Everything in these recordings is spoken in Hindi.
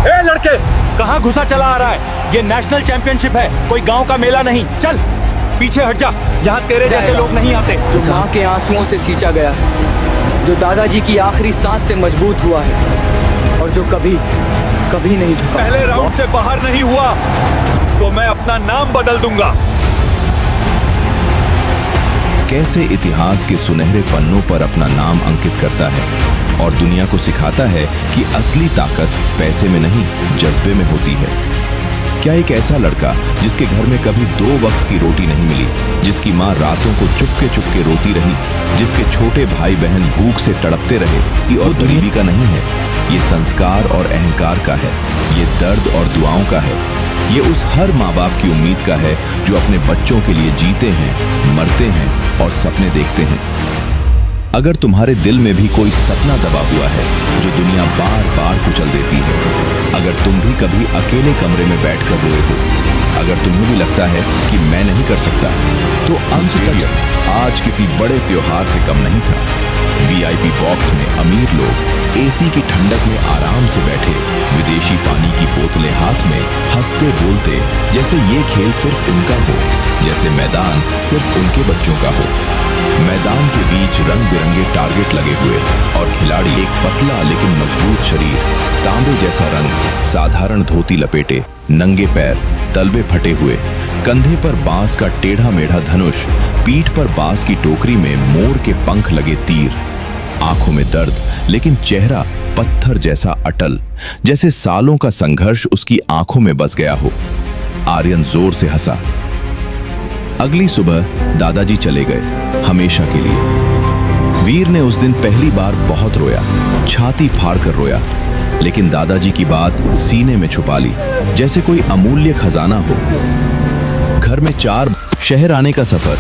ए लड़के, कहाँ घुसा चला आ रहा है? ये नेशनल चैंपियनशिप है, कोई गांव का मेला नहीं। चल पीछे हट जा, यहाँ तेरे जैसे लोग नहीं आते। जो माँ के आंसुओं से सींचा गया, जो दादाजी की आखिरी सांस से मजबूत हुआ है और जो कभी कभी नहीं झुका। पहले राउंड से बाहर नहीं हुआ तो मैं अपना नाम बदल दूंगा। कैसे इतिहास के सुनहरे पन्नों पर अपना नाम अंकित करता है और दुनिया को सिखाता है कि असली ताकत पैसे में नहीं, जज्बे में होती है। क्या एक ऐसा लड़का जिसके घर में कभी 2 वक्त की रोटी नहीं मिली, जिसकी माँ रातों को चुपके चुपके रोती रही, जिसके छोटे भाई बहन भूख से तड़पते रहे, ये गरीबी का नहीं है, ये संस्कार और अहंकार का है, ये दर्द और दुआओं का है, ये उस हर माँ बाप की उम्मीद का है जो अपने बच्चों के लिए जीते हैं, मरते हैं और सपने देखते हैं। अगर तुम्हारे दिल में भी कोई सपना दबा हुआ है जो दुनिया बार बार कुचल देती है, अगर तुम भी कभी अकेले कमरे में बैठकर रोए हो, अगर तुम्हें भी लगता है कि मैं नहीं कर सकता, तो अंत तक आज किसी बड़े त्योहार से कम नहीं था। वीआईपी बॉक्स में अमीर लोग एसी की ठंडक में आराम से बैठे, विदेशी पानी की बोतलें हाथ में, हंसते बोलते, जैसे ये खेल सिर्फ उनका हो, जैसे मैदान सिर्फ उनके बच्चों का हो। मैदान के बीच रंग बिरंगे टारगेट लगे हुए और खिलाड़ी एक पतला लेकिन मजबूत शरीर, तांबे जैसा रंग, साधारण धोती लपेटे, नंगे पैर, तलवे फटे हुए, कंधे पर बांस का टेढ़ा मेढ़ा धनुष, पीठ पर बांस की टोकरी में मोर के पंख लगे तीर, आंखों में दर्द लेकिन चेहरा पत्थर जैसा अटल, जैसे सालों का संघर्ष उसकी आंखों में बस गया हो। आर्यन जोर से हंसा। अगली सुबह दादाजी चले गए, हमेशा के लिए। वीर ने उस दिन पहली बार बहुत रोया, छाती फाड़कर रोया, लेकिन दादाजी की बात सीने में छुपा ली, जैसे कोई अमूल्य खजाना हो। घर में 4 शहर आने का सफर।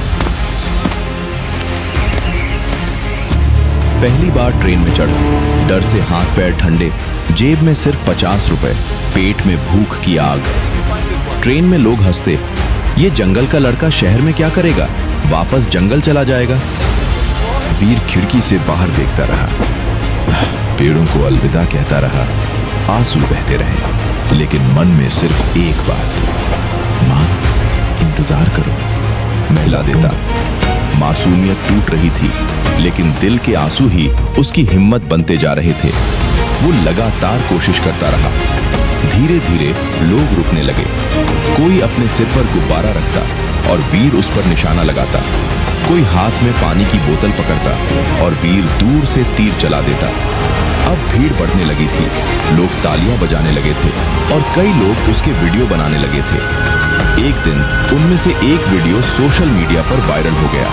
पहली बार ट्रेन में चढ़ा, डर से हाथ पैर ठंडे, जेब में सिर्फ 50 रुपए, पेट में भूख की आग। ट्रेन में लोग हंसते, ये जंगल का लड़का शहर में क्या करेगा, वापस जंगल चला जाएगा। वीर खिड़की से बाहर देखता रहा, पेड़ों को अलविदा कहता रहा, आंसू बहते रहे, लेकिन मन में सिर्फ एक बात, माँ इंतजार करो, मैं हिला देता। मासूमियत टूट रही थी, लेकिन दिल के आंसू ही उसकी हिम्मत बनते जा रहे थे। वो लगातार कोशिश करता रहा। धीरे धीरे लोग रुकने लगे, कोई अपने सिर पर गुब्बारा रखता और वीर उस पर निशाना लगाता, कोई हाथ में पानी की बोतल पकड़ता और वीर दूर से तीर चला देता। अब भीड़ बढ़ने लगी थी, लोग तालियां बजाने लगे थे और कई लोग उसके वीडियो बनाने लगे थे। एक दिन उनमें से एक वीडियो सोशल मीडिया पर वायरल हो गया।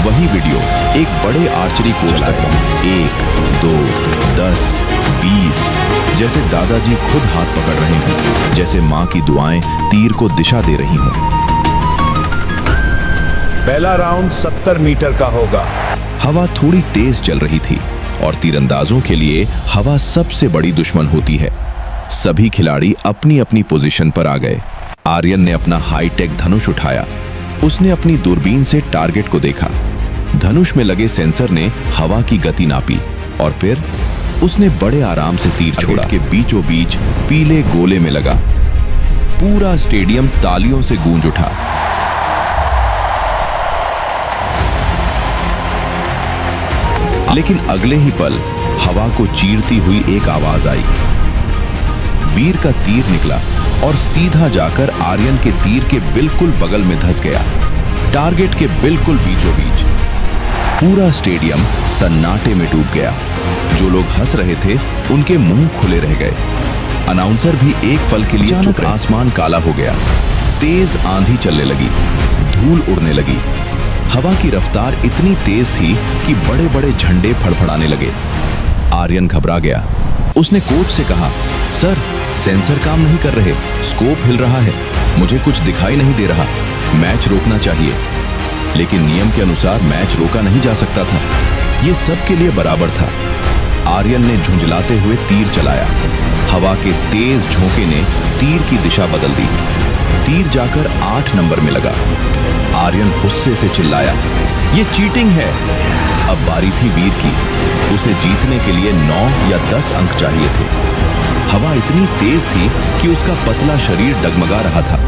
वही वीडियो एक बड़े आर्चरी कोच तक पहुंचा। 1, 2, 10, 20, जैसे दादाजी खुद हाथ पकड़ रहे हों, जैसे माँ की दुआएं तीर को दिशा दे रही हों। पहला राउंड 70 मीटर का होगा। हवा थोड़ी तेज चल रही थी और तीरंदाजों के लिए हवा सबसे बड़ी दुश्मन होती है। सभी खिलाड़ी अपनी अपनी पोजीशन पर आ गए। आर्यन ने अपना हाईटेक धनुष उठाया। उसने अपनी दूरबीन से टारगेट को देखा। धनुष में लगे सेंसर ने हवा की गति नापी और फिर उसने बड़े आराम से तीर छोड़ा के बीचों बीच पीले गोले में लगा। पूरा स्टेडियम तालियों से गूंज उठा। लेकिन अगले ही पल हवा को चीरती हुई एक आवाज आई। वीर का तीर निकला और सीधा जाकर आर्यन के तीर के बिल्कुल बगल में धंस गया, टारगेट के बिल्कुल बीचों बीच। पूरा स्टेडियम सन्नाटे में डूब गया। जो लोग हंस रहे थे उनके मुंह खुले रह गए। अनाउंसर भी एक पल के लिए अचानक आसमान काला हो गया। तेज आंधी चलने लगी, धूल उड़ने लगी। हवा की रफ्तार इतनी तेज थी कि बड़े बड़े झंडे फड़फड़ाने लगे। आर्यन घबरा गया। उसने कोच से कहा, सर सेंसर काम नहीं कर रहे, स्कोप हिल रहा है, मुझे कुछ दिखाई नहीं दे रहा, मैच रोकना चाहिए। लेकिन नियम के अनुसार मैच रोका नहीं जा सकता था, ये सबके लिए बराबर था। आर्यन ने झुंझलाते हुए तीर चलाया। हवा के तेज झोंके ने तीर की दिशा बदल दी। तीर जाकर 8 नंबर में लगा। आर्यन गुस्से से चिल्लाया, ये चीटिंग है। अब बारी थी वीर की। उसे जीतने के लिए 9 या 10 अंक चाहिए थे। हवा इतनी तेज थी कि उसका पतला शरीर डगमगा रहा था।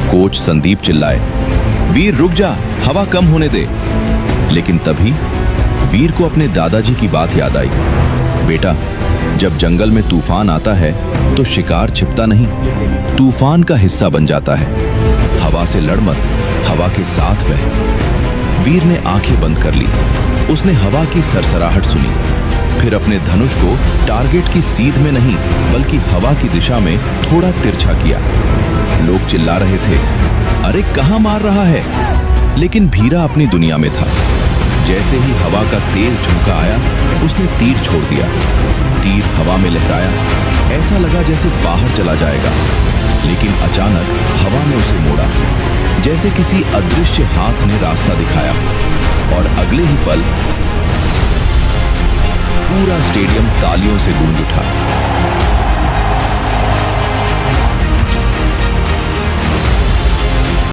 कोच संदीप चिल्लाए, वीर रुक जा, हवा कम होने दे। लेकिन तभी वीर को अपने दादाजी की बात याद आई। बेटा, जब जंगल में तूफान आता है तो शिकार छिपता नहीं, तूफान का हिस्सा बन जाता है। हवा से लड़ मत, हवा के साथ बह। वीर ने आंखें बंद कर ली। उसने हवा की सरसराहट सुनी, फिर अपने धनुष को टारगेट की सीध में नहीं बल्कि हवा की दिशा में थोड़ा तिरछा किया। लोग चिल्ला रहे थे, अरे कहां मार रहा है? लेकिन भीरा अपनी दुनिया में था। जैसे ही हवा का तेज झोंका आया, उसने तीर छोड़ दिया। तीर हवा में लहराया, ऐसा लगा जैसे बाहर चला जाएगा, लेकिन अचानक हवा ने उसे मोड़ा, जैसे किसी अदृश्य हाथ ने रास्ता दिखाया। और अगले ही पल पूरा स्टेडियम तालियों से गूंज उठा।